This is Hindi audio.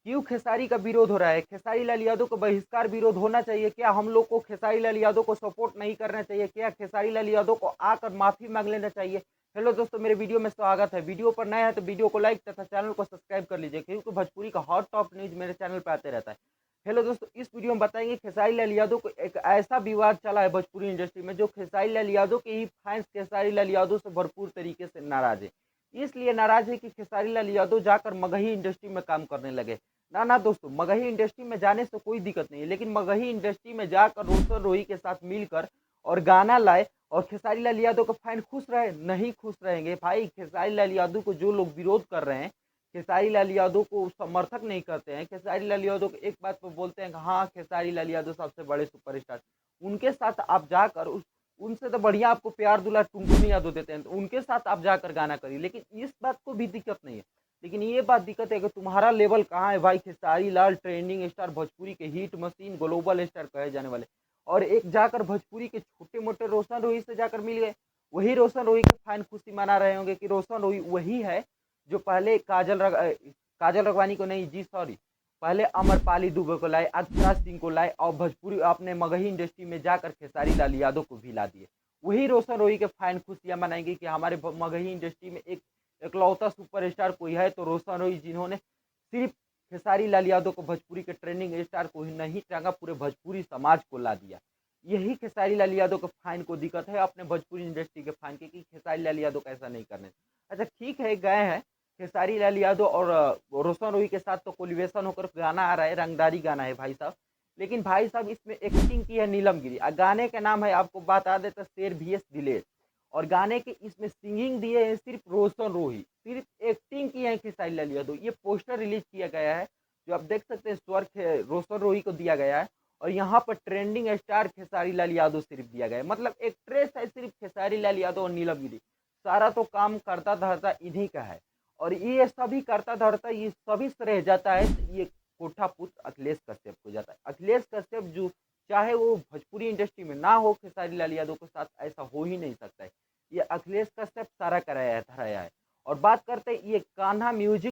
क्यों खेसारी का विरोध हो रहा है? खेसारी लाल यादव का बहिष्कार विरोध होना चाहिए क्या? हम लोग को खेसारी लाल यादव को सपोर्ट नहीं करना चाहिए क्या? खेसारी लाल यादव को आकर माफ़ी माँग लेना चाहिए? हेलो दोस्तों, मेरे वीडियो में स्वागत है। वीडियो पर नया है तो वीडियो को लाइक तथा चैनल को सब्सक्राइब कर लीजिए, क्योंकि भोजपुरी का हॉट टॉप न्यूज़ मेरे चैनल पर आते रहता है। हेलो दोस्तों, इस वीडियो में बताएंगे खेसारी लाल यादव को एक ऐसा विवाद चला है भोजपुरी इंडस्ट्री में, जो खेसारी लाल यादव के ही फैंस खेसारी लाल यादव से भरपूर तरीके से नाराज है। इसलिए नाराज है कि खेसारी लाल यादव जाकर मगही इंडस्ट्री में काम करने लगे। ना दोस्तों, मगही इंडस्ट्री में जाने से कोई दिक्कत नहीं है, लेकिन मगही इंडस्ट्री में जाकर रोशन रोही के साथ मिलकर और गाना लाए और खेसारी लाल यादव का फैन खुश रहे? नहीं खुश रहेंगे भाई। खेसारी लाल यादव को जो लोग विरोध कर रहे हैं, खेसारी लाल यादव को समर्थक नहीं करते हैं, खेसारी लाल यादव को एक बात पर बोलते हैं कि हाँ खेसारी लाल यादव सबसे बड़े सुपरस्टार, उनके साथ आप जाकर उनसे तो बढ़िया आपको प्यार दुलार टुनटुन यादव देते हैं, तो उनके साथ आप जाकर गाना करिए। लेकिन इस बात को भी दिक्कत नहीं है, लेकिन ये बात दिक्कत है कि तुम्हारा लेवल कहाँ है भाई? खेसारी लाल ट्रेंडिंग स्टार, भोजपुरी के हिट मशीन, ग्लोबल स्टार कहे जाने वाले, और एक जाकर भोजपुरी के छोटे मोटे रोशन रोही से जाकर मिल गए। वही रोशन रोही के फैन खुशी मना रहे होंगे कि रोशन रोही वही है जो पहले काजल रगवानी को नहीं जी सॉरी, पहले अमरपाली दुबे को लाए, अक्षरा सिंह को लाए, और भोजपुरी अपने मगही इंडस्ट्री में जाकर खेसारी लाल यादव को भी ला दिए। वही रोशन रोही के फैन खुशियां मनाएंगे कि हमारे मगही इंडस्ट्री में एक इकलौता सुपरस्टार कोई है तो रोशन रोही, जिन्होंने सिर्फ खेसारी लाल यादव को भोजपुरी के ट्रेंडिंग स्टार को ही नहीं टांगा, पूरे भोजपुरी समाज को ला दिया। यही खेसारी लाल यादव के फैन को दिक्कत है, अपने भोजपुरी इंडस्ट्री के फैन की, कि खेसारी लाल यादव का ऐसा नहीं करने। अच्छा ठीक है, गए हैं खेसारी लाल यादव और रोशन रोही के साथ तो कोलिवेशन होकर गाना आ रहा है, रंगदारी गाना है भाई साहब। लेकिन भाई साहब इसमें एक्टिंग की है नीलम गिरी, गाने का नाम है, आपको बता देते, शेर VS दिलेर, और गाने के इसमें सिंगिंग दिए हैं सिर्फ रोशन रोही, सिर्फ एक्टिंग की है खेसारी लाल यादव। ये पोस्टर रिलीज किया गया है, जो आप देख सकते हैं, स्वर रोशन रोही को दिया गया है, और यहाँ पर ट्रेंडिंग स्टार खेसारी लाल यादव सिर्फ दिया गया है। मतलब एक्ट्रेस है सिर्फ खेसारी लाल यादव और नीलम गिरी, सारा तो काम करता धरता इन्हीं का है। और ये सभी करता धरता ये सभी से रह जाता है, ये कोठा पुत्र अखिलेश कश्यप को जाता है। अखिलेश कश्यप जो चाहे वो भोजपुरी इंडस्ट्री में ना हो, खेसारी लाल यादव के साथ ऐसा हो ही नहीं सकता है। ये अखिलेश कश्यप सारा कराया धराया है। और बात करते हैं ये कान्हा म्यूजिक